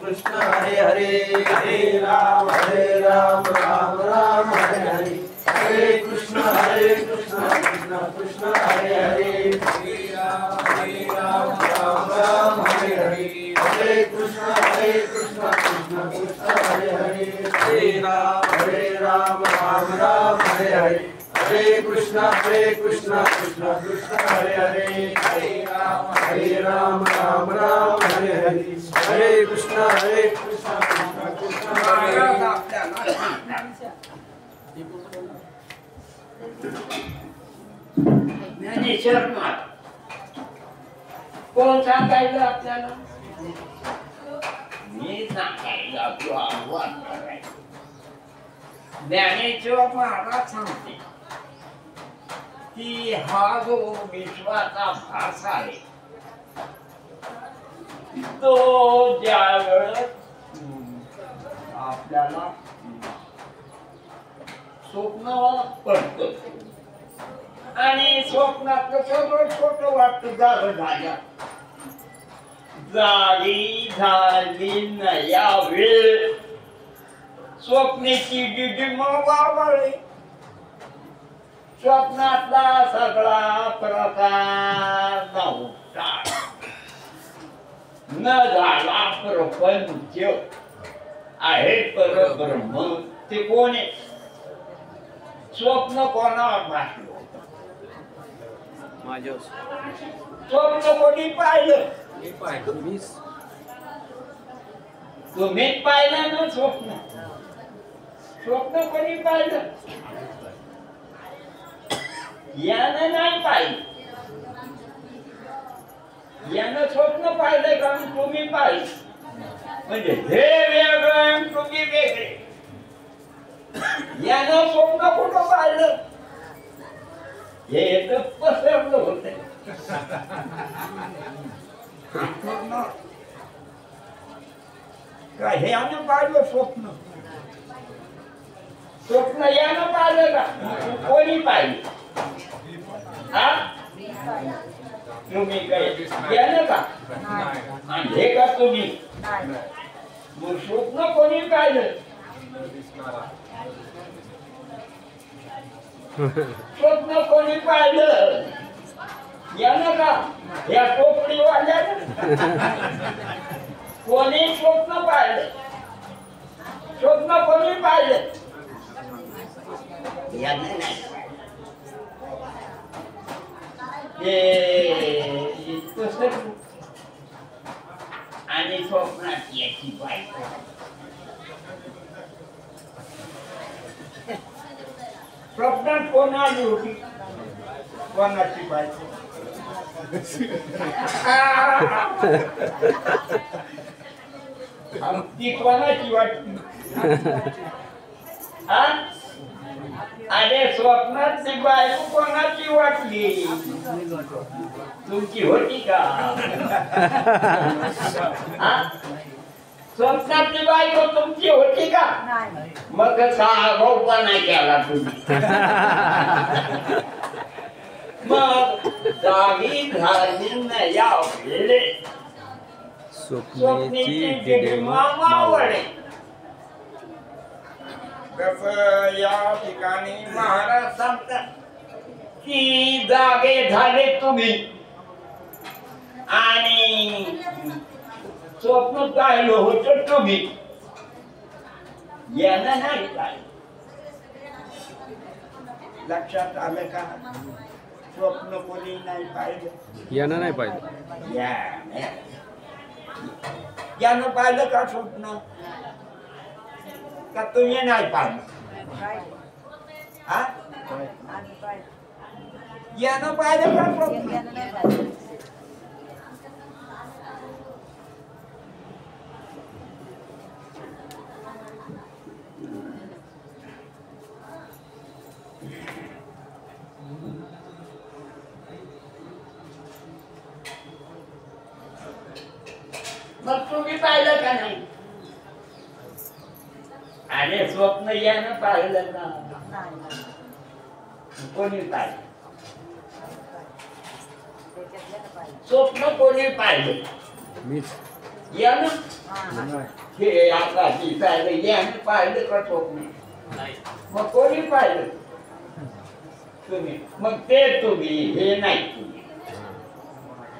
कृष्ण हरे हरे हरे राम राम राम हरे हरे हरे कृष्ण कृष्ण कृष्ण हरे हरे हरे राम राम हरे हरे हरे कृष्ण कृष्ण कृष्ण हरे हरे हरे राम राम हरे हरे हरे कृष्ण कृष्ण कृष्ण हरे हरे हरे राम राम हरे हरे हरे कृष्ण कृष्ण कृष्ण हरे हरे ज्ञानेश्वर महाराज कोण सांगायचं आपल्याला? मी सांगायला किंवा आव्हान करायचं. ज्ञानेश्वर महाराज सांगते की हा जो विश्वाचा भास आहे तो ज्या वेळेस आपल्याला स्वप्न पडतं आणि स्वप्नातलं सगळं छोटं वाटतं झालं झाल्या जागी झाली नया वेळ स्वप्नेची डिडिमवावळे स्वप्नातला सगळा प्रकार नव्हता न झाला प्रपंच आहे परब्रह्म ते कोण आहे स्वप्न कोणावर भासलं स्वप्न कोणी पाहिलं तुम्हीच पाहिलं ना स्वप्न स्वप्न कोणी पाहिलं यानं नाही पाहिलं यानं स्वप्न पाहिलंय का तुम्ही पाहिलं म्हणजे हे वेगळं तुम्ही वेगळे यानं स्वप्न कुठं पाहिलं हे तर पसरलं होत का हे यानं पाहिलं स्वप्न स्वप्न यानं पाहिलं का कोणी पाहिलं हा तुम्ही काय यानं का आणि हे का तुम्ही मग स्वप्न कोणी पाहिलं स्वप्न कोणी पाहिलं यानं का या टोपडी वाल्यानं कोणी स्वप्न पाहिलं स्वप्न कोणी पाहिलं यानं नाही आणि स्वप्नात याची बायको स्वप्नात कोण आली होती कोणाची बायको ती कोणाची वाटली अरे स्वप्नात ती बायको कोणाची वाटली तुमची होती का स्वप्नातली बायको तुमची होती का मग भाऊपा नाही केला तुम्ही मग जागी झाली नया वेळे स्वप्नेची डिडिमावळे या ठिकाणी महाराज सांगतात की जागे झाले तुम्ही आणि स्वप्न पाहिलं होतं तुम्ही यानं नाही पाहिलं लक्षात आलं का स्वप्न कोणी नाही पाहिलं यानं नाही पाहिलं यानं पाहिलं का स्वप्न का तुम्ही नाही पाहिलं यानं पाहिलं का स्वप्न मग तुम्ही पाहिलं का नाही अरे स्वप्न यानं पाहिलं ना कोणी पाहिलं स्वप्न कोणी पाहिलं यानं हे आता दिसायला यानं पाहिलं का स्वप्न मग कोणी पाहिलं तुम्ही मग ते तुम्ही हे नाही तुम्ही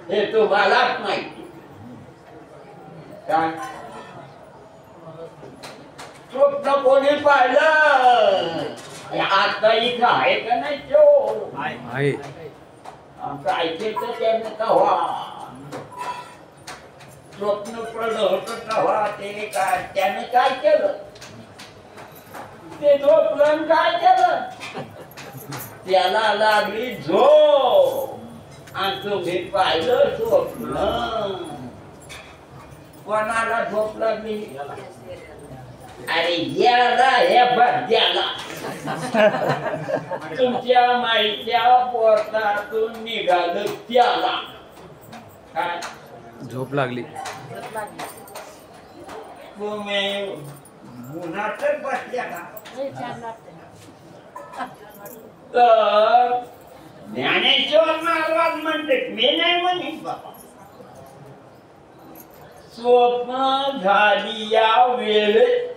हे तुम्हालाच माहिती काय स्वप्न कोणी पाहिलं आता इथं आहे का नाही तो आहे आमचं ऐकायचं त्यानं कव्हा स्वप्न पडलं होतं तेव्हा ते काय त्याने काय केलं ते झोपलं काय केलं त्याला लागली झोप आणि तुम्ही पाहिलं स्वप्न कोणाला झोप लागली अरे याला हे बद्याला तुमच्या माईच्या पोटातून निघालं त्याला काय झोप लागली तुम्ही उन्हातच बसल्या का तर ज्ञानेश्वर महाराज म्हणते मी नाही म्हणेन बाबा स्वप्न झाली या वेळेत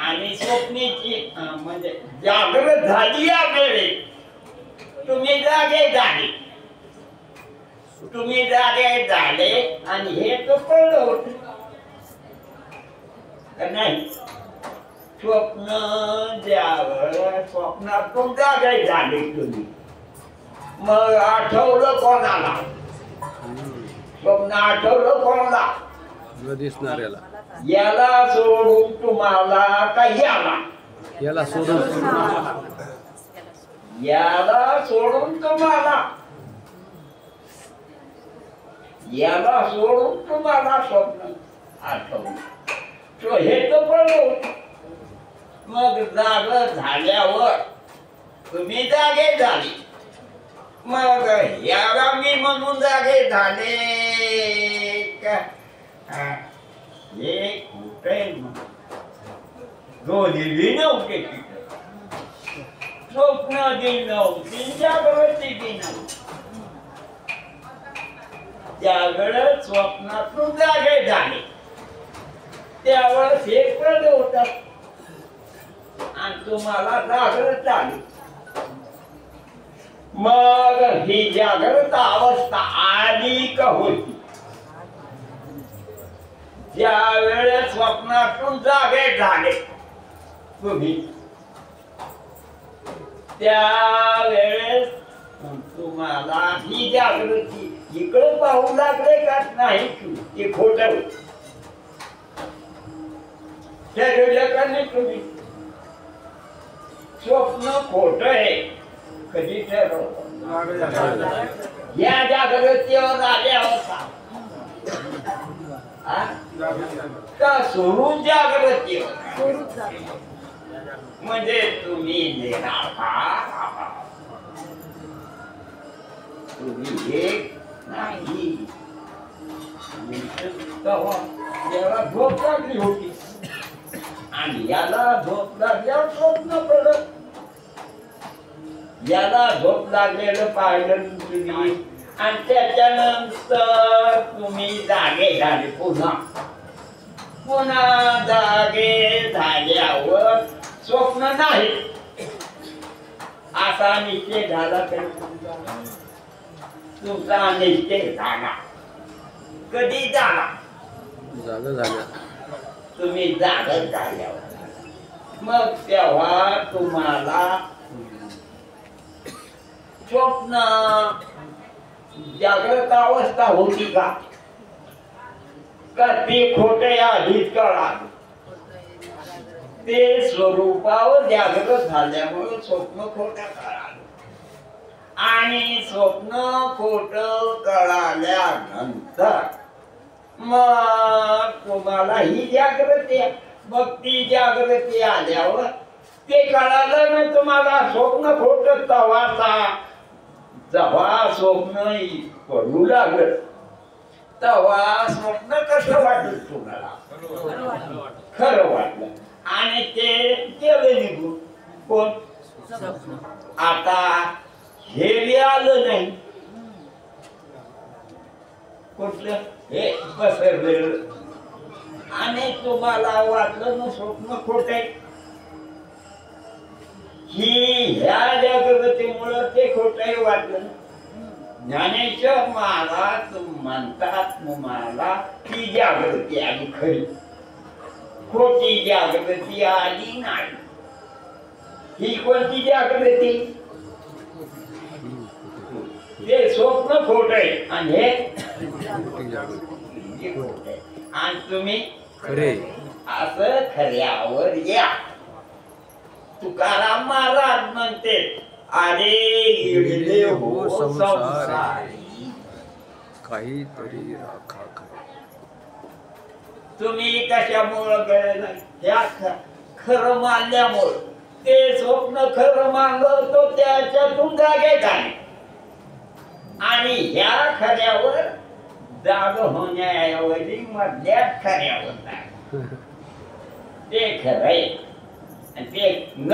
आणि स्वप्नेची म्हणजे जागृत झाली या वेळेत तुम्ही जागे झाले तुम्ही जागे झाले आणि हे तर कळलं होत नाही स्वप्न ज्यावेळेस स्वप्नातून जागे झाले तुम्ही मग आठवलं कोणाला स्वप्न आठवलं कोणाला दिसणाऱ्याला याला सोडून तुम्हाला का याला सोडून याला सोडून तुम्हाला याला सोडून तुम्हाला स्वप्न आठवलं तो हे तर कळलं मग जाग झाल्यावर तुम्ही जागे झाले मग याला मी म्हणून जागे झाले का हे कुठे दोन्ही नव्हते स्वप्न दिन नव्हती जागृती दिन त्यावेळेस स्वप्नातून जागे झाले त्यावेळेस हे कळलं होतं आणि तुम्हाला जागृत आली मग ही जागृत अवस्था आली का होती ज्या वेळेस स्वप्नातून जागे झाले तुम्ही त्या वेळेस तुम्हाला ही जागृती इकडे पाहू लागले का नाही ते खोट ठरवलं का नाही तुम्ही स्वप्न खोट आहे कधी ठरवलं या जागृतीवर आल्यावर का सोडून जागृतीवर म्हणजे तुम्ही निराकार तुम्ही एक नाही याला झोप लागली होती आणि याला झोप लागल्यावर स्वप्न पडत याला झोप लागलेलं पाहिलं तुम्ही आणि त्याच्यानंतर तुम्ही जागे झाले पुन्हा जागे झाल्यावर स्वप्न नाही असा निश्चय झाला तरी तुमचा निश्चय झाला कधी झाला तुम्ही जागत झाल्यावर मग तेव्हा तुम्हाला स्वप्न जागृत अवस्था होती का ती खोटे आधीच कळाल ते स्वरूपावर जागृत झाल्यामुळे स्वप्न खोटं कळालं आणि स्वप्न खोटं कळाल्यानंतर मग तुम्हाला ही जागृती मग ती जागृती आल्यावर ते कळालं ना तुम्हाला स्वप्न खोटं तवाचा जेव्हा स्वप्न पडू लागलं तेव्हा स्वप्न कसं वाटलं तुम्हाला खरं वाटलं आणि ते गेलं निघून कोण आता हे आलं नाही कुठलं हे पसरलेलं आणि तुम्हाला वाटलं ना स्वप्न खोट आहे ही ह्या जागृतीमुळं ते खोटही वाटलं. ज्ञानेश्वर महाराज म्हणतात तुम्हाला ती जागृती आली खरी, खोटी जागृती आली नाही. ही कोणती जागृती? ते स्वप्न खोट आहे आणि हे खोट आहे. आणि तुम्ही खरे असं खऱ्यावर या. तुकाराम महाराज म्हणते अरे गिळले हो संसारी काहीतरी राखा खरे. तुम्ही कशामुळं गळलं? ह्या खरं मानल्यामुळं. ते स्वप्न खरं मानलं तो त्याच्यातून जागे झाले आणि ह्या खऱ्यावर जाग होण्याऐवजी मधल्या खऱ्यावर जाग. ते खरंय ते न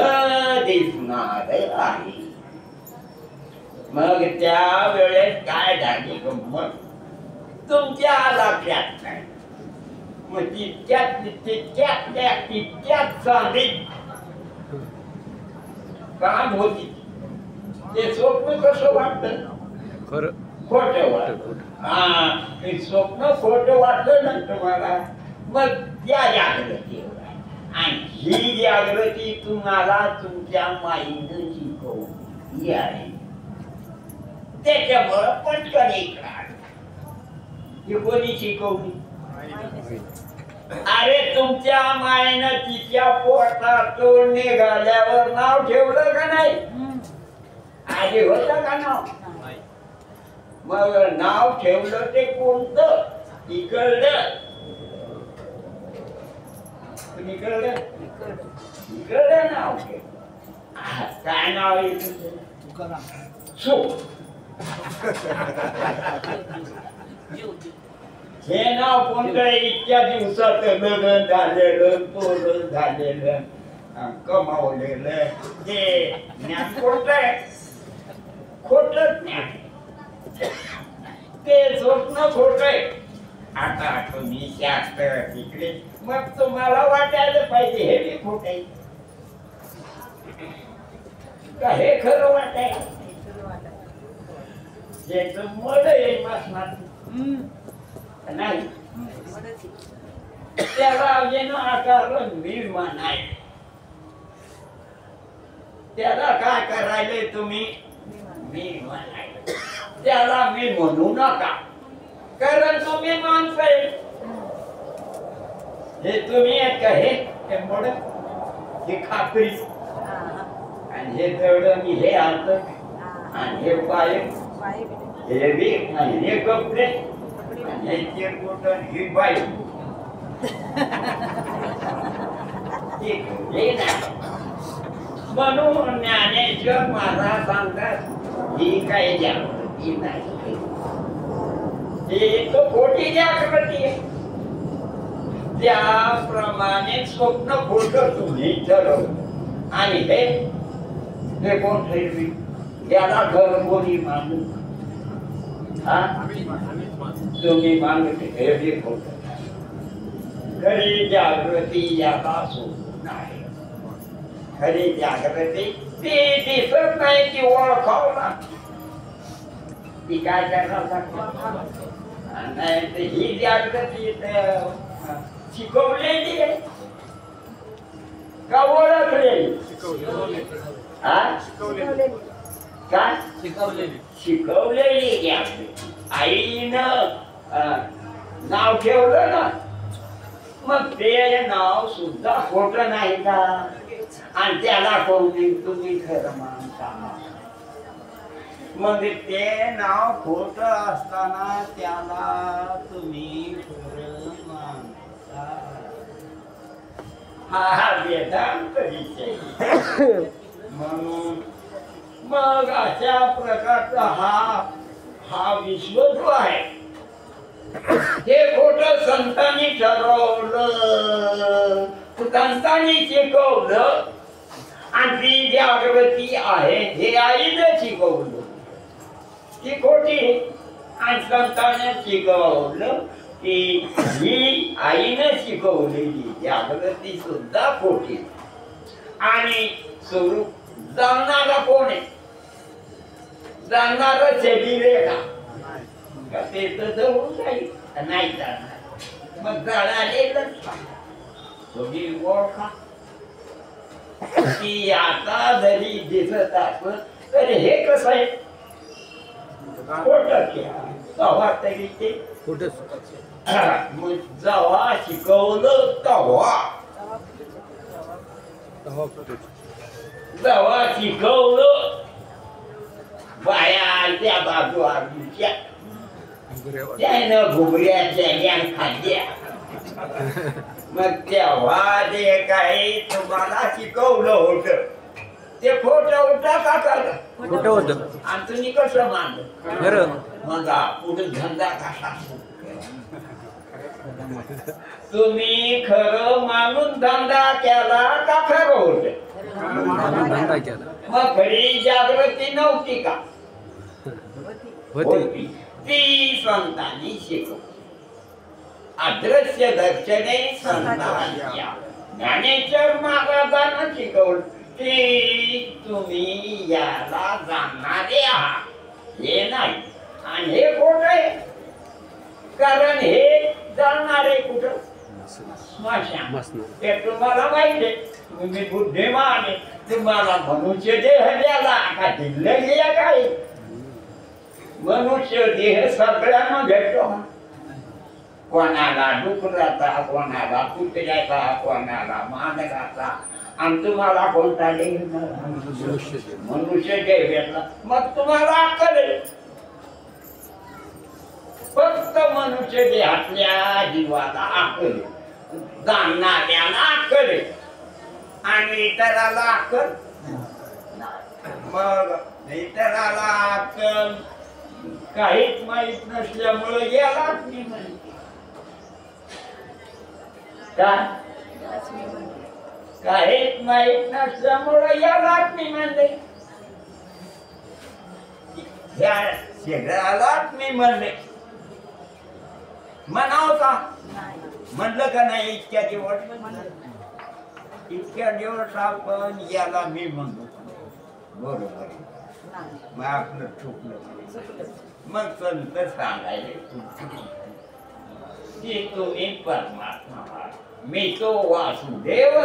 दिसणार आहे. मग त्या वेळेस काय झाली गंमत तुमच्या लक्षात नाही. मग तितक्यात चांदी काम होती. ते स्वप्न कसं वाटतं? खरं खोट वाटत. हा ते स्वप्न खोट वाटलं ना तुम्हाला मग त्या जागृती आणि ही जागृती तुम्हाला तुमच्या माईनं शिकवली आहे. त्याच्यामुळं पटकन इकडं ही कोणी शिकवली? अरे तुमच्या माईनं तिच्या पोटातून निघाल्यावर नाव ठेवलं का नाही? आधी होतं का नाव? मग नाव ठेवलं ते कोणतं? इकडलं इकडलं नाव ठेव. काय नाव आहे तुझं? सुख. हे नाव कोणतं आहे? इतक्या दिवसात लग्न झालेलं, तोरण झालेलं, कमावलेलं हे ज्ञान कोणतं आहे? खोटं ज्ञान. ते स्वप्न खोट आहे. आता तुम्ही शास्त्र तिकडे मग तुम्हाला वाटायला पाहिजे हे बी खोट आहे का हे खरं वाटायला याच मड आहे मासणार नाही. त्याला येणं आकार निर्माण आहे. त्याला काय करायले तुम्ही? मी म्हणायला त्याला मी म्हणू नका कारण तुम्ही माणसं आहे. हे तुम्ही एक हे मोड हे खाकरी आणि हे तेवढं मी हे आणत आणि हे पाय हे बी आणि हे कपडे आणि हे चिरकुट ही बाई हे नाही. म्हणून ज्ञानेश्वर महाराज सांगतात ही काही जागृती नाही. हे तो खोटी जागृती आहे. त्याप्रमाणे स्वप्न खोट तुम्ही ठरवलं आणि हे कोण ठरवी? याला घर कोणी मानू? तुम्ही मानते हे बी खोट. खरी जागृती याला सोडून नाही. खरी जागृती ती दिसत नाही ती ओळखावं लागते. ती काय करणार नाही. ही जागृती शिकवलेली आहे का ओळखलेली? काय शिकवलेली जागृती. आईनं नाव ठेवलं ना मग ते नाव सुद्धा खोट नाही का? आणि त्याला कोणी तुम्ही खरं मानता. मग ते नाव खोट असताना त्याला तुम्ही खरं मानता. हा वेदांत विषय. म्हणून मग अशा प्रकारचा हा विश्व जो आहे हे खोट संतांनी ठरवलं, संतांनी शिकवलं आणि ती जागृती आहे हे आईनं शिकवलं. ती खोटी आणि संतांना शिकवलं की ही आईनं शिकवलेली जागृती सुद्धा खोटी आणि स्वरूप जाणणारा कोण आहे? जाणणारा शरीर आहे का ते तर जवळ जाईल नाही जाणार मग जाणारे तुम्ही ओळखा की आता जरी दिसत असत तर हे कसं आहे तेव्हा तरी ते मग जेव्हा शिकवलं जेव्हा शिकवलं बाया त्या बाजू आजूच्या त्यानं घुगऱ्या खाल्ल्या मग तेव्हा जे काही तुम्हाला शिकवलं होत ते खोटं होतं का खरं? खोटं होतं. आणि तुम्ही कसं मानलं खरं. मग पुढे धंदा कसा तुम्ही खरं मानून धंदा केला का खरं होत? धंदा केला. मग खरी जागृती नव्हती का? होती. ती संतांनी शिकवली. अदृश्य दर्शने संतांच्या ज्ञानेश्वर महाराजांना शिकवलं की तुम्ही याला जाणणारे आहात हे नाही आणि हे खोट आहे कारण हे जाणणारे कुठं स्मशान ते तुम्हाला माहिती आहे तुम्ही बुद्धिमान आहे तुम्हाला मनुष्य देह द्याला का दिलं गेला काय मनुष्य देह सगळ्यांना भेटतो कोणाला डुकराचा कोणाला कुत्र्याचा कोणाला मांजराचा आणि तुम्हाला कोणता देह मनुष्य देह भेटला मग तुम्हाला अक्कल आहे फक्त मनुष्य देहातल्या जीवाला अक्कल आहे जाणणाऱ्याला अक्कल आहे आणि इतराला अक्कल मग इतराला अक्कल काहीच माहित नसल्यामुळे गेलाच नाही माहित काहीच माहित नसल्यामुळे यालाच नाही म्हणले या शरीरालाच मी म्हणले म्हणाव का म्हणलं का नाही इतक्या दिवस आपण याला मी म्हणतो बरोबर मग आपलं चुकलं मग संत सांगायले की तुम्ही परमात्मा मी तो वासुदेव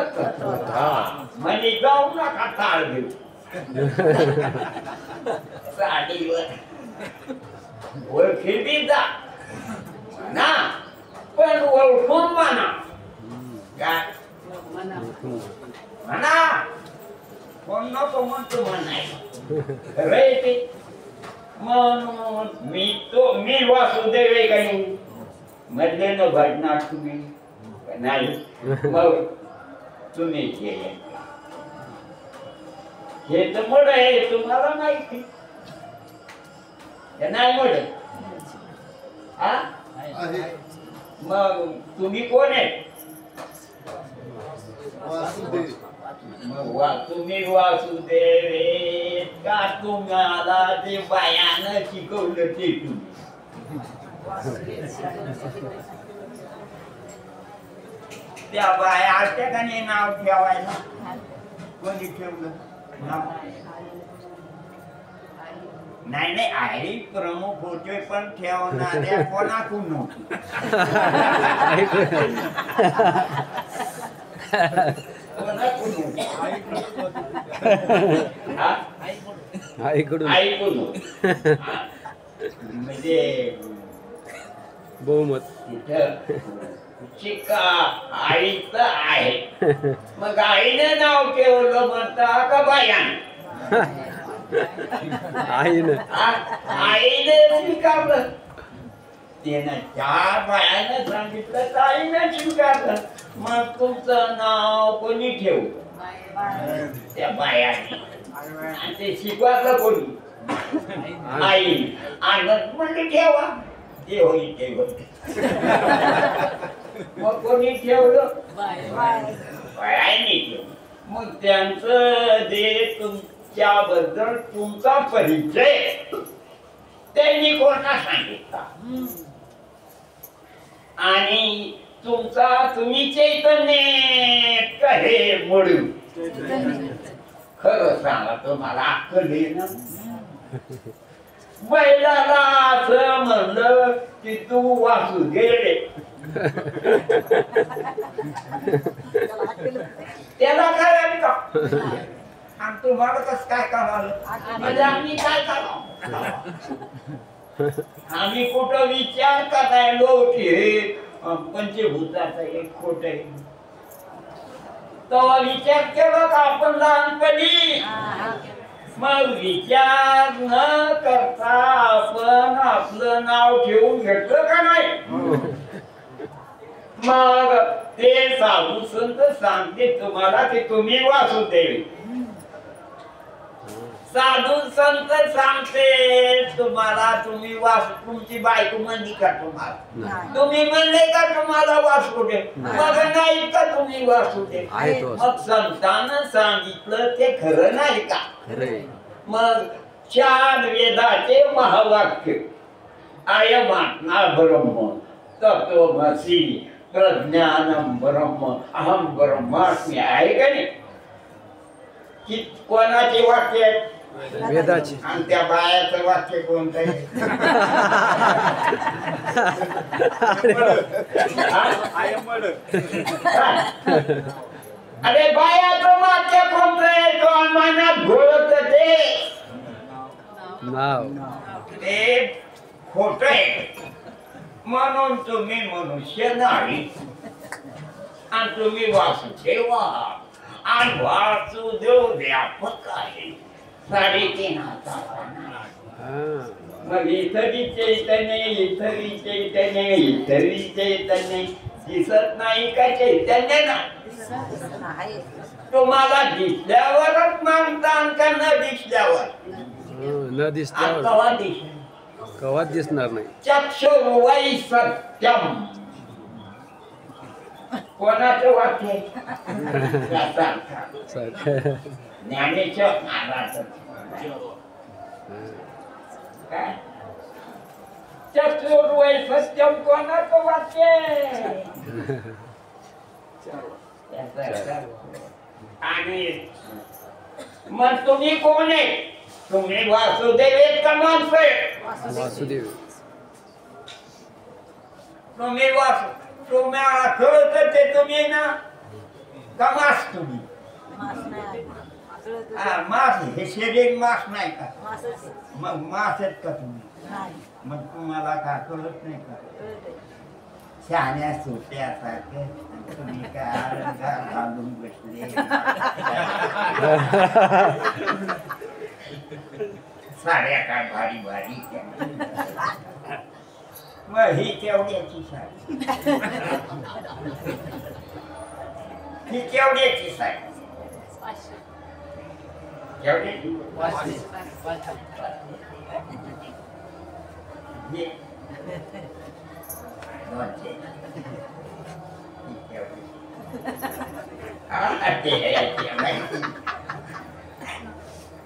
म्हणे जाऊ नका ताळ घेऊ साडीवर ओळखी जा ना पण ओळखून म्हणा काय म्हणा कोण नको म्हणतो म्हणायचं रे ते म्हणून मी वासुदेव आहे काही मधले न घडणार तुम्ही नाही मग तुम्ही हे तर मोड आहे तुम्हाला माहिती नाही मोड मग तुम्ही कोण आहे तुम्ही वासुदेव का तुम्हाला जे बायानं शिकवलं ते तुम्ही त्या बाया ठिकाणी नाव ठेवायला कोणी ठेवलं नाव नाही आई प्रमुख होते पण ठेवणाऱ्या कोणाकडून नव्हती आईकडून म्हणजे बहुमत शिका आईच आहे मग आईने नाव ठेवलं म्हणता का बायाने आईने स्वीकारलं त्यानं चार बायाने सांगितलं तर आईने स्वीकारलं मग तुमचं नाव कोणी ठेवू त्या बायाने आणि ते शिकवायचं कोणी आई आनंद म्हणजे ठेवा ते होईल ते होईल मग कोणी ठेवलं बायाने ठेवलं मग त्यांचं जे तुमच्याबद्दल तुमचा परिचय त्यांनी कोणा सांगितलं आणि तुम्ही चैतन्य कहे म्हणून खरं सांगा तुम्हाला अक्कल येईना बैलाला असं म्हणलं की तू वासुदेव त्याला काय का आणि तुम्हाला कसं काय कळालं म्हणजे आम्ही काय करावं आम्ही कुठं विचार करायलो की हे पंचभूताचं एक खोट आहे तेव्हा विचार केला का आपण लहानपणी मग विचार न करता आपण आपलं नाव ठेवून घेतलं का नाही मग ते साधू संत सांगते तुम्हाला की तुम्ही वासुदेव साधू संत सांगते तुम्हाला तुम्ही तुमची बायको म्हणली का तुम्हाला तुम्ही म्हणले का तुम्हाला वासुदेव मग नाही का तुम्ही वासुदेव मग संतानं सांगितलं ते खरं नाही का मग 4 वेदाचे महावाक्य अयमात्मा ब्रह्म तत्वमसि प्रज्ञानम ब्रह्म अहम ब्रह्मास्मि आहे का नाही की कोणाचे वाक्य आहेत वेदाची आणि त्या बायाचं वाक्य कोणतं आहे अरे बायाचं वाक्य कोणतं आहे तो मनात घोळत ते नाव ते खोट आहे म्हणून तुम्ही मनुष्य नाही आणि तुम्ही वासुदेव आणि वासुदेव व्यापक आहे 3.5 हाताचा मग इथरी चैतन्य दिसत नाही का चैतन्य नाही तुम्हाला दिसल्यावरच मानता का न दिसल्यावर न दिसल्यावर कवा दिसणार नाही चक्षुर्वै सत्यम कोणाचं वाक्य ज्ञानेश्वर महाराज काय चक्षुर्वै सत्यम कोणाचं वाक्य आणि मग तुम्ही कोण आहे तुम्ही वासुदेव आहेत का माणसं आहे वासुदेव तुम्ही तुम्हाला कळत ते तुम्ही ना का मास तुम्ही मास हे शरीर मास नाही का मग मास आहेत का तुम्ही मग तुम्हाला का कळत नाही का शहाण्या सुट्यासारखे तुम्ही काय अलंकार घालून बसले साड्या काय भारी भारी मग ही केवढ्याची साडी ही केवढ्याची साडी केवढ्याची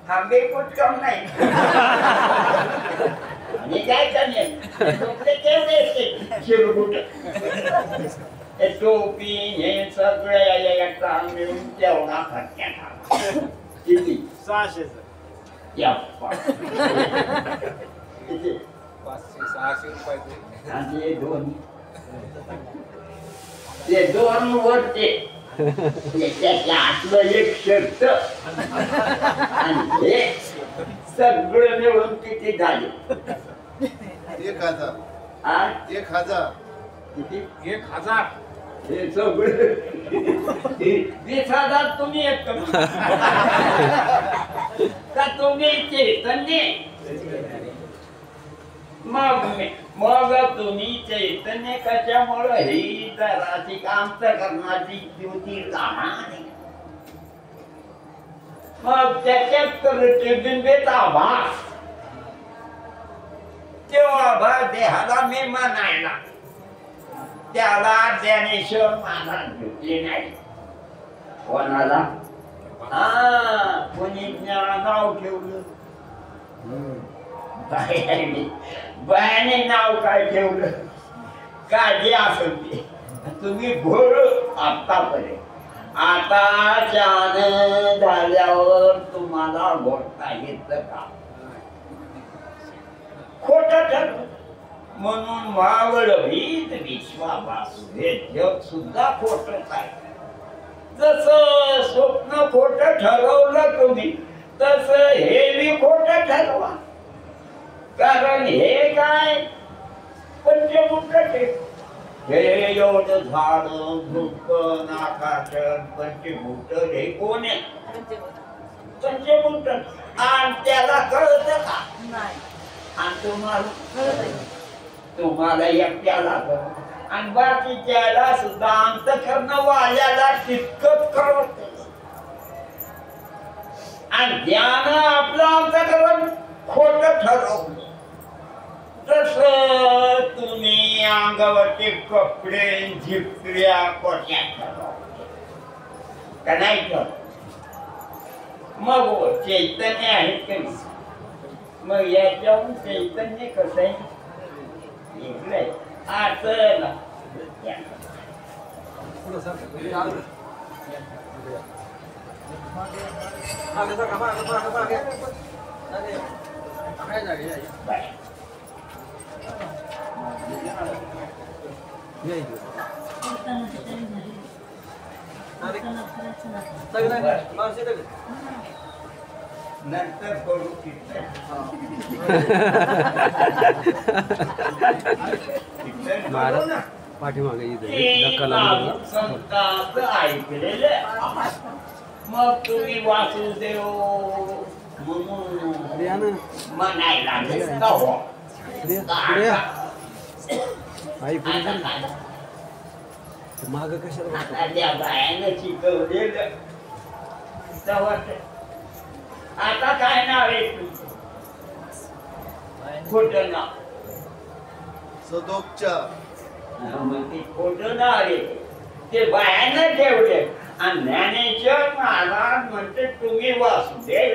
आंबे कुछ कम नाही आणि काय करणे टोपी हे सगळे मिळून तेवढा खर्च किती 600 किती 500-600 रुपये आणि ते दोन वरते त्याच्या आतलं एक शर्ट आणि हे सगळं मिळून किती झाले 1000 1000 किती 1000 हे सगळं 20,000 तुम्ही येत का तुम्ही चैतन्य मग तुम्ही चैतन्य कशामुळे ही जराची काम करण्याची ज्योती राहणार मग त्याच्यात प्रतिबिंबित आभास तेव्हा आभास देहाला मी म्हणायला त्याला ज्ञानेश्वर महाराज भेटले नाही कोणाला कोणी नाव ठेवलं बायाने नाव काय ठेवलं काळजी असेल ते तुम्ही घोर आतापर्यंत आता चान झाल्यावर तुम्हाला घोडता येतं का खोट ठरलं म्हणून मावळवीत विश्वास हे जग सुद्धा खोटच आहे जसं स्वप्न खोट ठरवलं तुम्ही तसं हे बी खोट ठरवा कारण हे काय पंचभूत हे एवढं झाड झुडप आकाश पंचभूत हे कोण आहे पंचभूत आणि त्याला कळत का आणि तुम्हाला एकट्याला आणि बाकीच्याला सुद्धा अंतःकरण वाल्याला तितकंच कळत आणि ज्यानं आपलं अंतःकरण खोट ठरवलं तस तुम्ही अंगावरचे कपडे झिपऱ्या कोट्या ठरवले का नाही तर मग चैतन्य आहे का मग याच्याहून चैतन्य कसं आहे इकडे असं नंतर करू पाठीमागे ऐकलेलं मग तुम्ही वासुदेव म्हणून म्हणायला माग कशाला त्या बायानं शिकवलेलं आता काय नाव आहे तुमचं खोटं नाव सदोपचार म्हणजे खोटं नाव आहे ते बायानं ठेवले आणि ज्ञानेश्वर महाराज म्हणते तुम्ही वासुदेव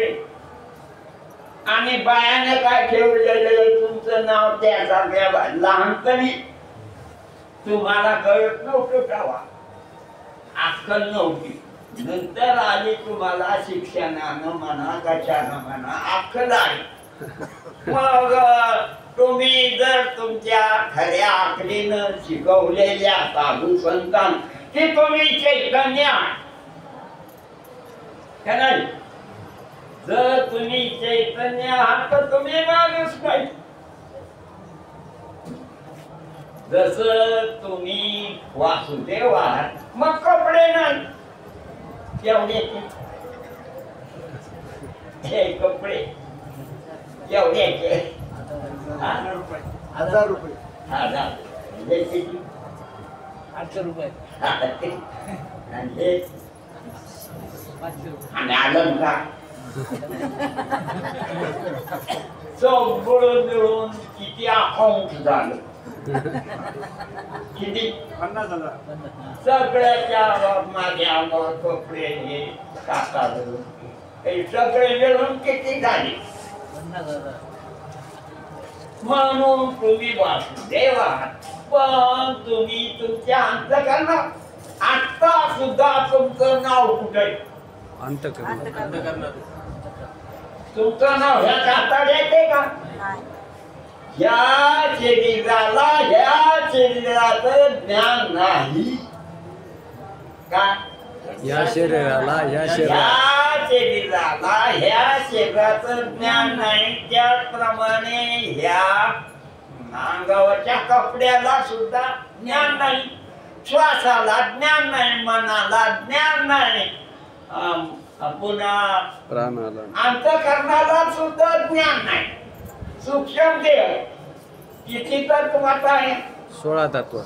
आणि बायानं काय ठेवलेलं तुमचं नाव त्या जाग्या लहानपणी तुम्हाला कळत नव्हतं कावा अक्कल नव्हती नंतर आली तुम्हाला शिक्षणानं म्हणा कशानं म्हणा अक्कल आली मग तुम्ही जर तुमच्या खऱ्या अकलीनं शिकवलेल्या साधू संतान की तुम्ही चैतन्य का नाही जर तुम्ही चैतन्य आहात तर तुम्ही माणूस नाही जस तुम्ही वासुदेव आहात मग कपडे नाही एवढ्याचे हे कपडे एवढ्याचे 1000 रुपये 800 रुपये आणि अलंकार सगळं मिळून किती अकाउंट झालं किती 50,000 सगळ्याच्या माझ्या अंगावर कपडे हे काकाला हे सगळे मिळून किती झाले 50,000 म्हणून तुम्ही वासुदेव आहात पण तुम्ही तुमच्या अंतःकरणात आता सुद्धा तुमचं नाव कुठे अंतःकरण तुमचं नाव ह्या काताड येते का ह्या शरीराचं ज्ञान नाही का या शरीराला ह्या शरीराला ह्या शरीराचं ज्ञान नाही त्याप्रमाणे ह्या अंगावरच्या कपड्याला सुद्धा ज्ञान नाही श्वासाला ज्ञान नाही मनाला ज्ञान नाही पुन्हा प्राणाला अंतःकरणाला सुद्धा ज्ञान नाही सूक्ष्म देह किती तत्वात आहे 16 तत्व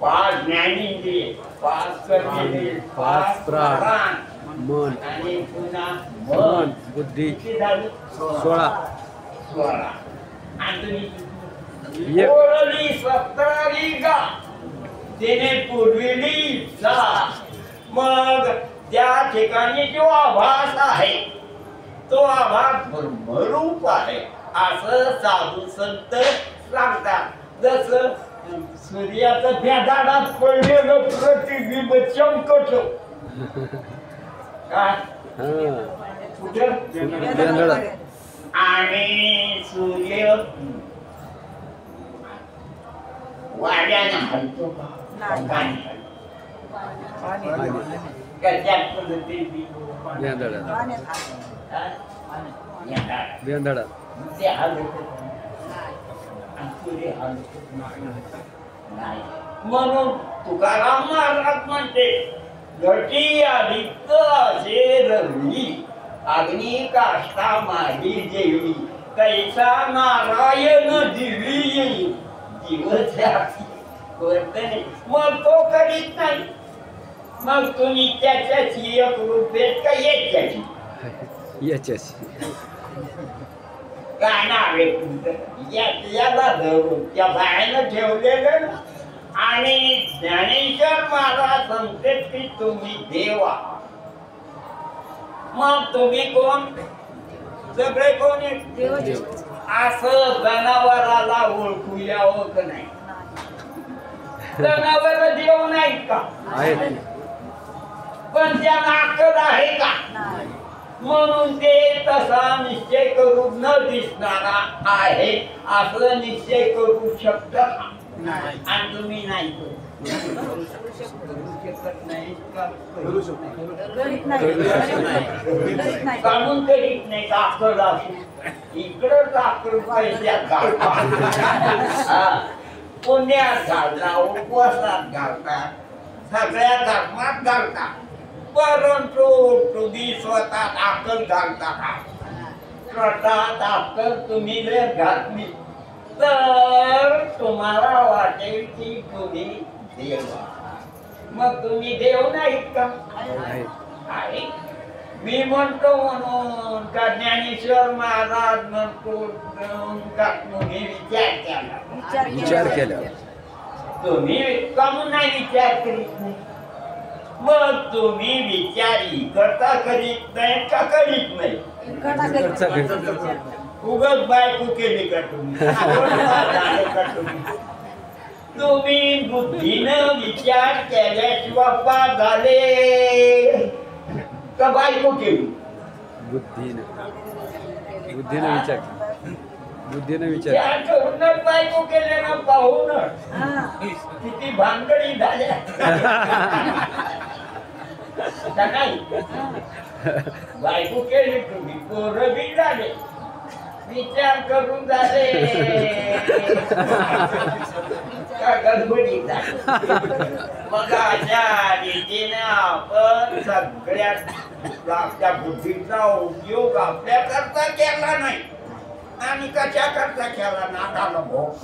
5 ज्ञानेंद्रिय 5 कर्मेंद्रिय 5 प्राण मन आणि पुन्हा मन बुद्धी किती झाली 16 आणि तुम्ही एक. ओरली 17 गा तिने पुरविली जा मग त्या ठिकाणी जो आभास आहे तो आभार भरभरूप आहे असं साधू संत सांगतात. जसं सूर्याचं भेदाडात पडलेलं प्रतिबिंब चमकत काय कुठं बेंदळा. आणि सूर्य वाड्याने हलतो का? कशात पद्धतीने? बेंदळा. येणार. बेंदळा. ते हलत आणि सूर्य हलत नाही. म्हणून तुकाराम महाराज म्हणते घटी आदित्य असे रवी अग्नी काष्टा माही जेवी कैसा नारायण दिवी येई दिवस वर्तने. मग तो करीत नाही. मग तुम्ही त्याच्याशी एक रूपेत का याच्याशी याच्याशी काय नाव आहे तुमचं? याला धरून त्या बाहेरनं ठेवलेलं ना. आणि ज्ञानेश्वर महाराज सांगतात की तुम्ही देव आहात. मग तुम्ही कोण? सगळे कोण आहेत? असं जनावराला ओळखू यावं का नाही? जनावर देव नाहीत का? आहेत. पण त्यांना अक्कल आहे का? म्हणून ते तसा निश्चय करून न दिसणारा आहे असं निश्चय करू शकतात. आणि तुम्ही नाही करू शकत नाही का? काढून करीत नाही का? अक्कल असू इकडंच अक्कल पैशात घालतात, पुण्यात घालतात, उपवासात घालतात, सगळ्या धर्मात घालतात. परंतु तुम्ही स्वतः अक्कल घालता का? स्वतः अक्कल तुम्ही जर घातली तर तुम्हाला वाटेल की तुम्ही देव आहात. मग तुम्ही देव नाहीत का? आहे. मी म्हणतो म्हणून का ज्ञानेश्वर महाराज म्हणतो का तुम्ही विचार केला? तुम्ही कामून नाही विचार करीत नाही. मग तुम्ही विचारी करता करीत नाही का? करीत नाही. उगाच बायको केली का तुम्ही? तुम्ही बुद्धीनं विचार केल्याशिवाय पाप झाले का बायको केली? बुद्धीने विचार. बुद्धीने विचार करूनच बायको केले ना. पाहून किती भानगडी झाल्या नाही. बायको केली तुम्ही, पोरं बी झाले, विचार करून झाले का गडबडी झाली. मग अशा रीतीने आपण सगळ्यात आपल्या बुद्धीचा उपयोग आपल्या करता केला नाही. आणि कशा करता केला? नाकाला भोक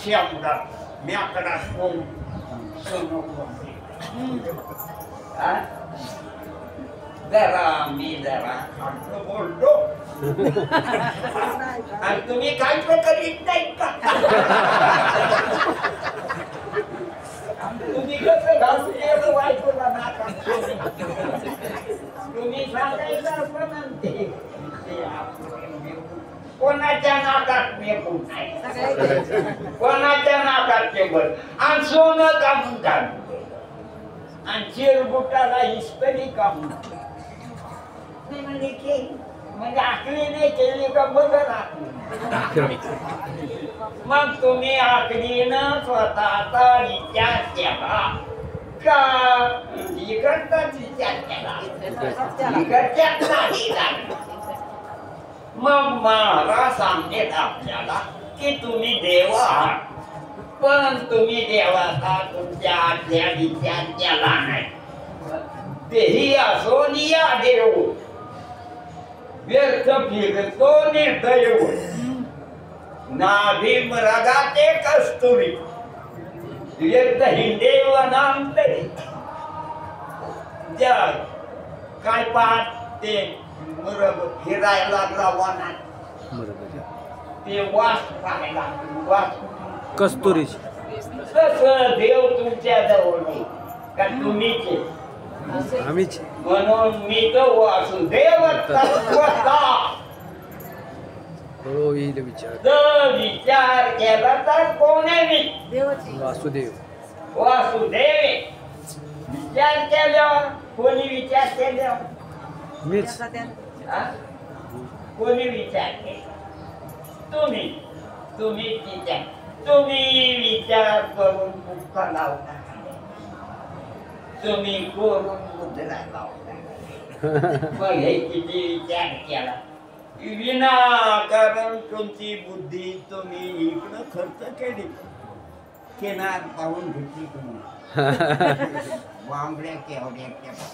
शेमडा म्याकडा जरा मी जरा खातो बोलतो आणि तुम्ही काय करीत नाही का? तुम्ही कसं घासून वाईटला नाका तुम्ही सांगायचं असं म्हणते कोणाच्या नाकात मेकून नाही, कोणाच्या नाकात टेबल आणि सोनं काढून काढून आणि चिरबुटाला इस्त्री काढून म्हणजे आकलीने केली का बघत आकली. मग तुम्ही आकलीनं स्वतःचा विचार केला का? इकडचाच विचार केला, इकडच्याच नाही लागला. मग महाराज सांगतात आपल्याला की तुम्ही देव आहात, पण तुम्ही देवाचा तुमच्या आज्ञा विचार केला नाही. तेही असोनिया देव व्यर्थ फिरतो निर्दय नाभी मृगाचे कस्तुरी व्यर्थ हिंदेव नांतरी. जग काय पाहत ते मृग फिरायला लागला वनात, ते वास पाहायला. वास कस्तुरी. तसं देव तुमच्या जवळ नाही का? तुम्हीच आम्हीच म्हणून मी तो वासुदेव तत्वता हो येईल विचार जर विचार केला तर कोणी वासुदेव वासुदेव विचार केल्यावर कोणी विचार केल्यावर मीच हा? कोणी विचार केला तुम्ही विचार तुम्ही विचार करून दुःख लावता तुम्ही करून मुद्रा लावता मग हे किती विचार केला विनाकारण तुमची बुद्धी तुम्ही इकडं खर्च केली किनार पाहून घेतली तुम्ही वांबड्या केवढ्या केव्हा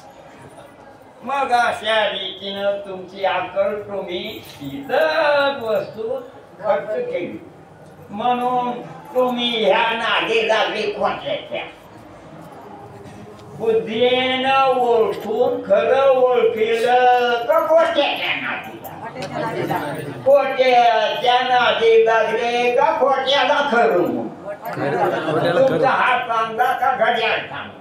मग अशा रीतीनं तुमची अक्कल तुम्ही इतर वस्तू खर्च केली म्हणून तुम्ही ह्या नादी लागली खोट्याच्या बुद्धीनं ओळखून खरं ओळखीलं तर खोट्याच्या नादीला खोट्याच्या नादी लागले का खोट्याला खरं तुमचा हात चांगला का घड्याळ चांगला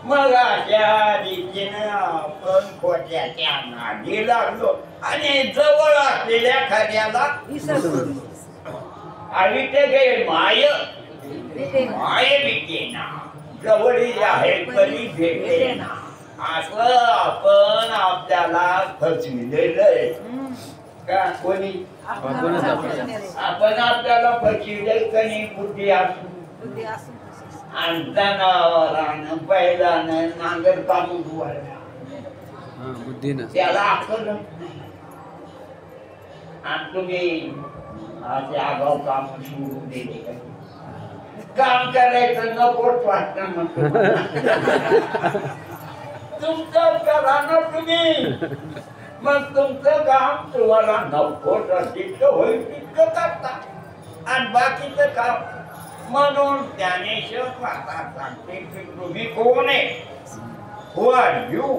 मग अशा रीतीनं आपण खोट्याच्या नादी लागलो आणि जवळ असलेल्या खऱ्याला आणि ते गे माय विकेना जवळी आहे तरी भेटेना असं आपण आपल्याला फसविलेलं आहे का कोणी आपण आपल्याला फसविले कणी बुद्धी असून आणि जनावरानं बैलानं नांगर काढून बुद्धीनं त्याला अक्कल आणि तुम्ही असे आगाऊ काम सोडून दिले काम करायचं नकोच वाटतं म्हणतो तुमचं करा ना तुम्ही मग तुमचं काम तुम्हाला नकोच जितकं होईल तितकं करता आणि बाकीचं काम म्हणून ज्ञानेश्वर महाराज सांगते की तुम्ही कोण आहे who are you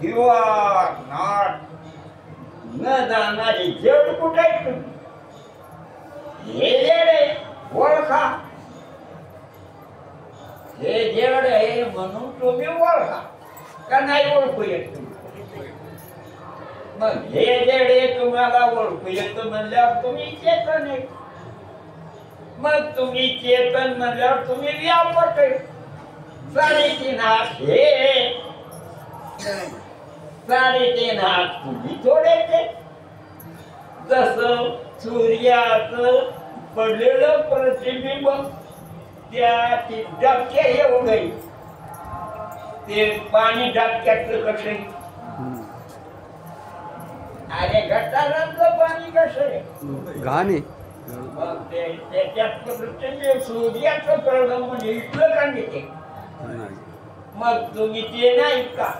you are not न जाणारी जड कुठे आहे तुम्ही हे जड आहे ओळखा हे जड आहे म्हणून तुम्ही ओळखा का नाही ओळखू येत मग हे जड आहे तुम्हाला ओळखू येत म्हणल्यावर तुम्ही चेतन आहे मग तुम्ही चेतन म्हणल्यावर तुम्ही व्यापक आहे साडेतीन हात हे साडेतीन हात तुम्ही थोडेचे जसं सूर्याचं पडलेलं प्रतिबिंब त्या डबक्या एवढं ते पाणी डबक्यातलं कसं अरे गटारातलं पाणी कसं आहे घाण आहे मग त्याच्यातलं प्रतिबिंब सूर्याचं प्रगम म्हणजे इथलं का नाही मग तुम्ही ते नाही का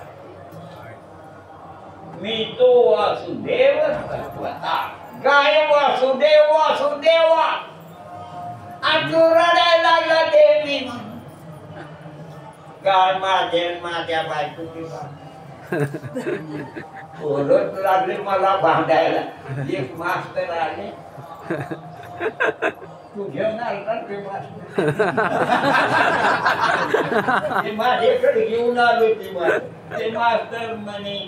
मी तो वासुदेव तत्वता काय वासुदेव वासुदेवा आजू रडायला लागला देवी काय माझ्या बायकोची ओरड लागली मला भांडायला एक मास्टर आले तू घेऊन आला ते मास्टर माझ्याकडे घेऊन आलो ते मास्टर म्हणे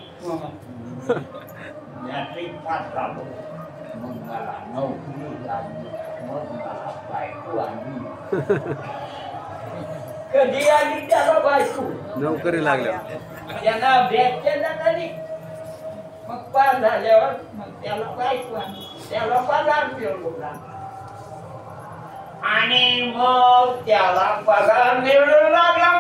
मॅट्रिक पास झालो मग मला नोकरी लागली मग मला बायको आली कधी आली त्याला बायको नोकरी लागल्या त्यांना अभ्यास केला कधी मग पास झाल्यावर मग त्याला बायको आली त्याला पगार मिळवला आणि मग त्याला पगार मिळू लागला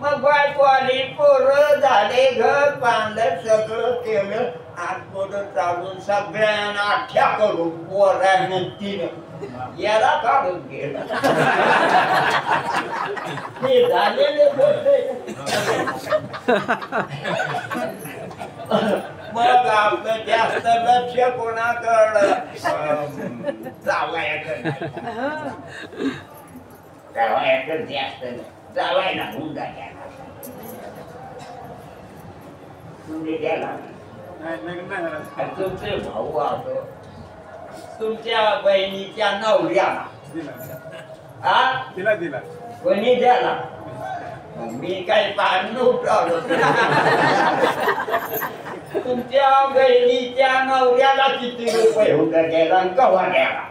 मग बायको आली पोरं झाले घर बांधलं सगळं केलं आज पोरं चालून सगळ्यांना आठ्या करून पोरांनी तिनं याला काढून गेलं हे झालेले मग आपलं जास्त लक्ष कोणाकडं जावयाकडं जास्त जावायला हुंडा द्यायला तुम्ही द्याला तुमचे भाऊ असो तुमच्या बहिणीच्या नवऱ्याला दिला हा दिला दिला कोणी द्याला मी काही पाहून उठवलो तुमच्या बहिणीच्या नवऱ्याला किती रुपये होता गेला आणि केव्हा गेला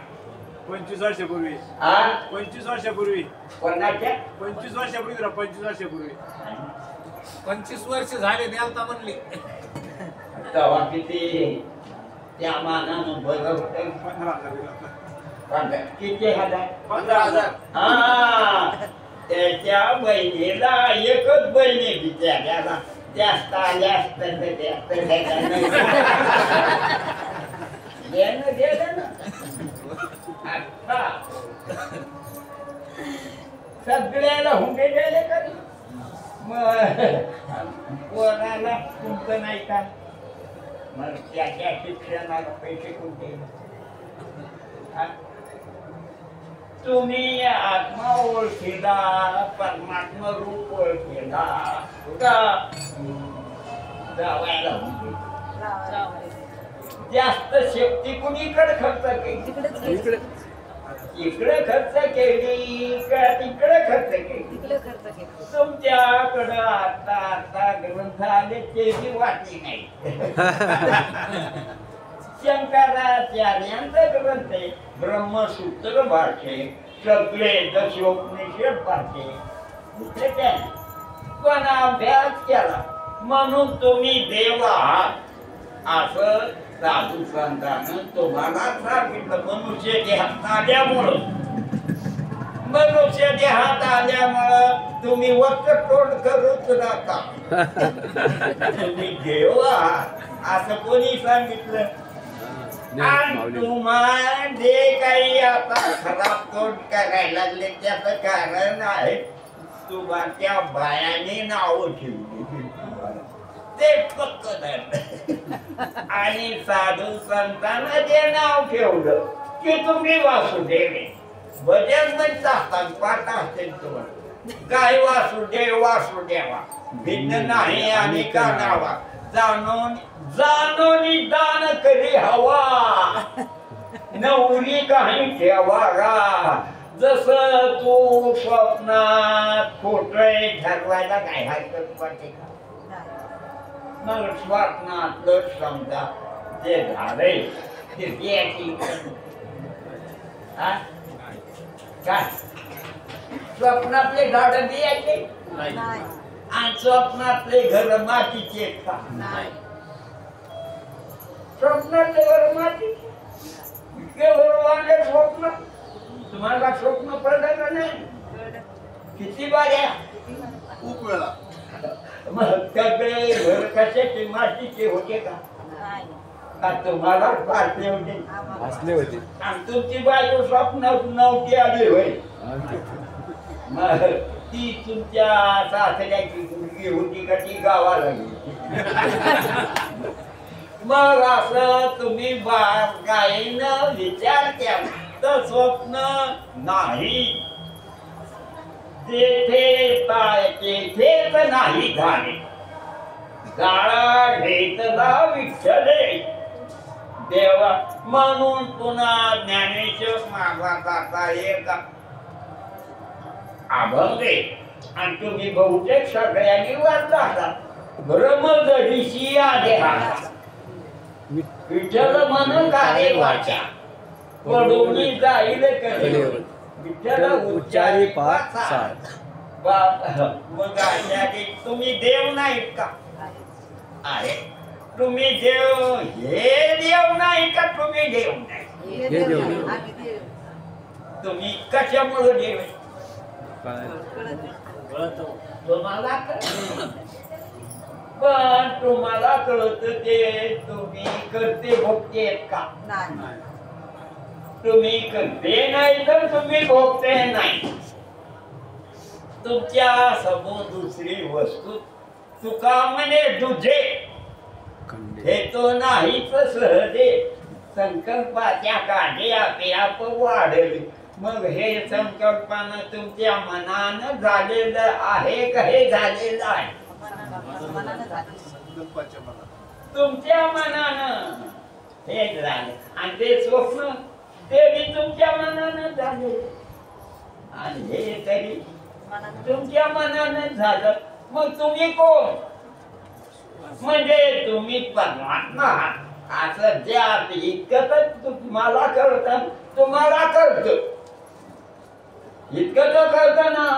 25 वर्षापूर्वी हा 25 वर्षापूर्वी कोणाच्या 25 वर्षापूर्वी दिला 25 वर्षापूर्वी 25 वर्ष झाले द्यालता म्हणली तेव्हा किती त्या मानानं बरं होतं 15,000 दिला किती हजार 15,000 हा त्याच्या बहिणीला एकच बहिणी बिचाऱ्याला जास्त आल्या असतं तर जास्त देणं दिलं ना आता सगळ्याला हुंडे द्यायला का मग कोणाला तुमचं नाही का मग त्याच्या शिक्षणाला पैसे कोणते हा? तुम्ही आत्मा ओळखीला परमात्मा रूप ओळखीला का जावायला हुंडे जास्त शक्ती कुणीकडे खर्च केली इकडे इकडे खर्च केली का तिकडे खर्च केली तुमच्याकडं आता ग्रंथ आले त्याची वाटली नाही शंकराचार्यांचा ग्रंथ आहे ब्रह्मसूत्र भाषे सगळे दशोपनिषद भाषे दुसरे काय पण अभ्यास केला म्हणून तुम्ही देव आहात असं साधू संतांनं तुम्हाला सांगितलं मनुष्य देहात आल्यामुळं तुम्ही वक्त तोड करूच नका तुम्ही देव आहात असं कोणी सांगितलं आणि तुम्हाला जे काही आता खराब तोड करायला लागले त्याचं कारण आहे तुम्हाला त्या बायाने नाव ठेवली ते पक्क आणि साधू संतांना जे नाव ठेवलं की तुम्ही वासुदेव भजन म्हणतात पाठ असेल तुम्हाला काय वासुदेव वासुदेवा भिन्न नाही आणि का नावा जाणून जाणून दान करी हवा नवरी काही ठेवा जस तू स्वप्नात खोटय ठरवायला काय हरकत पडते का मग स्वप्नातलं समजा जे झालंय ते द्यायची काय स्वप्नातले झाड द्यायचे आणि स्वप्नातले घर मातीचे का स्वप्नातले घर माती केवळ स्वप्न तुम्हाला स्वप्न पडलं नाही किती बाऱ्या खूप वेळा मग सगळे घर कशाचे मातीचे होते का तुम्हाला पाहते होते हसले होते आणि तुमची बायको स्वप्न नव्हती आली होय मग ती तुमच्या सासऱ्याची मुलगी होती का ती गावाला गेली मग असं तुम्ही गायीनं विचार केला तर स्वप्न नाही तेथेच नाही झाले जाळा घेतला विठ्ठले देवा म्हणून पुन्हा ज्ञानेश्वर मागा जाता येता अभंगे आणि तुम्ही बहुतेक सगळ्यांनी वाचला होता ब्रह्मगडीशी आले हा विठ्ठल मन कार्य वाचा पडून जाईल कधी विठ्ठल उच्चारी पाच मग तुम्ही देव नाहीत का आहे तुम्ही देव हे देव नाही का तुम्ही देव नाही तुम्ही कशामुळे देव तुम्हाला पण तुम्हाला कळत ते तुम्ही करते भोगते का तुम्ही करते नाही तर तुम्ही भोगते नाही तुमच्या समोर दुसरी वस्तू तुका म्हणे तुझे हे तो नाहीच सहजे संकल्पाच्या काढे आपे आप वाढले मग हे संकल्पानं तुमच्या मनानं झालेलं आहे का हे झालेलं आहे तुमच्या मनानं हे झालं आणि ते स्वप्न ते बी तुमच्या मनानं झाले आणि हे तरी तुमच्या मनानं झालं. मग तुम्ही कोण? म्हणजे तुम्ही परमात्मा आहात. असं जे इतकं तुम्हाला कळतं, तुम्हाला कळतं, इतकं तर कळतं ना.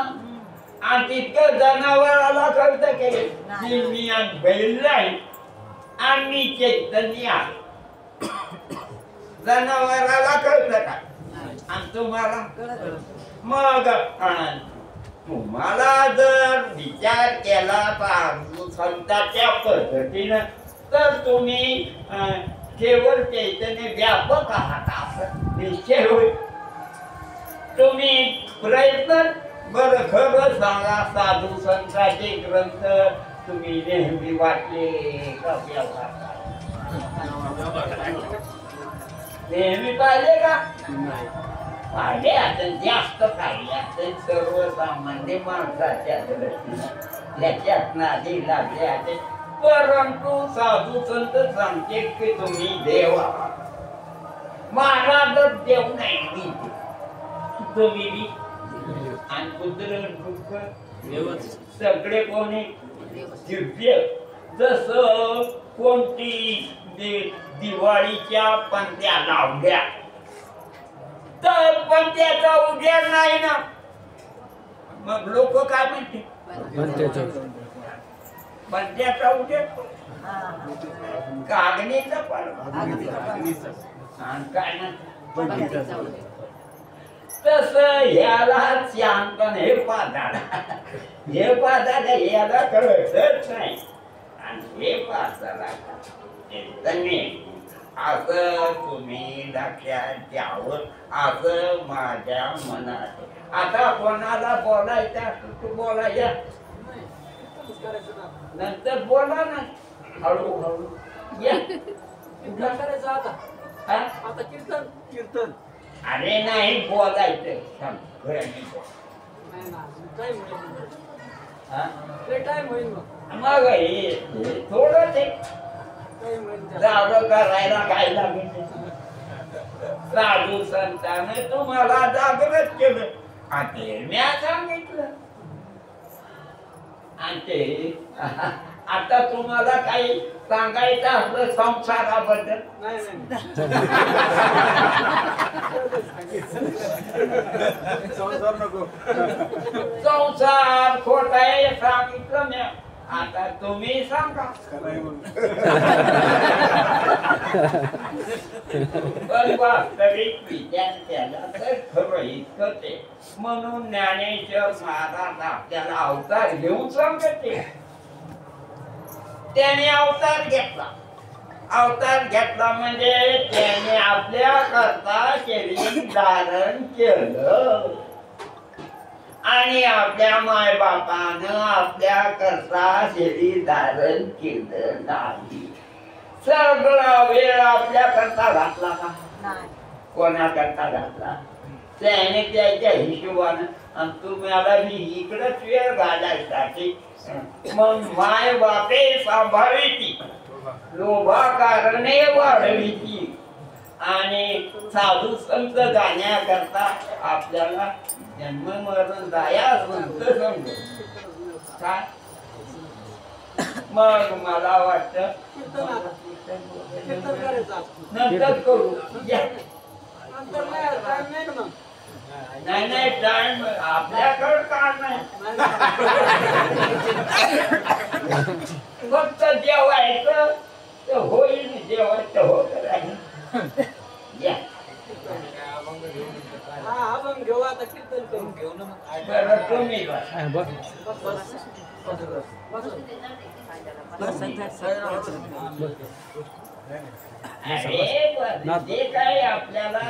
आणि तितकं जनावराला कळतं की मी आज बैल नाही आणि मी चैतन्य आहे. जनावराला कळतं का? आणि तुम्हाला मग तुम्हाला जर विचार केला संतांच्या पद्धतीनं तर तुम्ही केवळ चैतन्य व्यापक आहात असं निश्चय होईल. तुम्ही प्रयत्न बरं खरं सांगा, साधू संतांचे ग्रंथ तुम्ही नेहमी वाचले का? नेहमी पाहिले का? पाहिले असेल, जास्त पाहिले असेल सर्वसामान्य माणसाच्या दृष्टीने याच्यात नादी लागले असेल. परंतु साधू संत सांगते की तुम्ही देव आहात. महाराजच देव नाही, तुम्ही आणि पुत्र सगळे कोणी दिव्य. जसं कोणती दिवाळीच्या पंत्या लावल्या तर पंत्याचा उजेड नाही ना, मग लोक काय म्हणते? पंत्याचा उजेड कागणीचा पण काय म्हणते? तस ह्याला शांतन हे पाहतात, हे पाहतात याला कळतच नाही. आणि हे पाहतात असं तुम्ही लक्षात घ्यावं, असं माझ्या मनात. आता कोणाला बोलायचं असं तू बोलायचं, नंतर बोला ना हळूहळू. या करायचं आता कीर्तन कीर्तन. अरे नाही बोलायचं टाइम होईल मग हे थोडं ते जावं करायला काय लागेल. साधू संतांनी तुम्हाला जागृत केलं आणि मी सांगितलं. आणि ते आता तुम्हाला काही सांगायचं असलं संसाराबद्दल संसार नको. संसार खोटा आहे सांगितलं मी. आता तुम्ही सांगा. पण वास्तविक विचार केला तर खरं इतकं ते. म्हणून ज्ञानेश्वर महाराज आपल्याला अवतार घेऊन सांगते. त्याने अवतार घेतला. अवतार घेतला म्हणजे त्याने आपल्या करता शरीर धारण केलं आणि आपल्या माय बापानं आपल्या करता शरीर धारण केलं नाही. सगळा वेळ आपल्या करता घातला का? कोणा करता घातला? त्याने त्याच्या हिशोबानं. आणि तुम्हाला मी इकडंच वेळ घालायसाठी मग माय बापे सांभाळीची, लोभा कारणे वाढविची आणि साधू संत जाण्याकरता आपल्याला जन्म मरण जाया संत समज काय. मग मला वाटतं नंतर करू. नाही नाही टाइम आपल्याकडे का नाही. फक्त जेवायचं तर होईल, जेवायचं होत राहील. या आपण घेऊ आता कीर्तन करून घेऊ ना. बरं तुम्ही अरे जे काही आपल्याला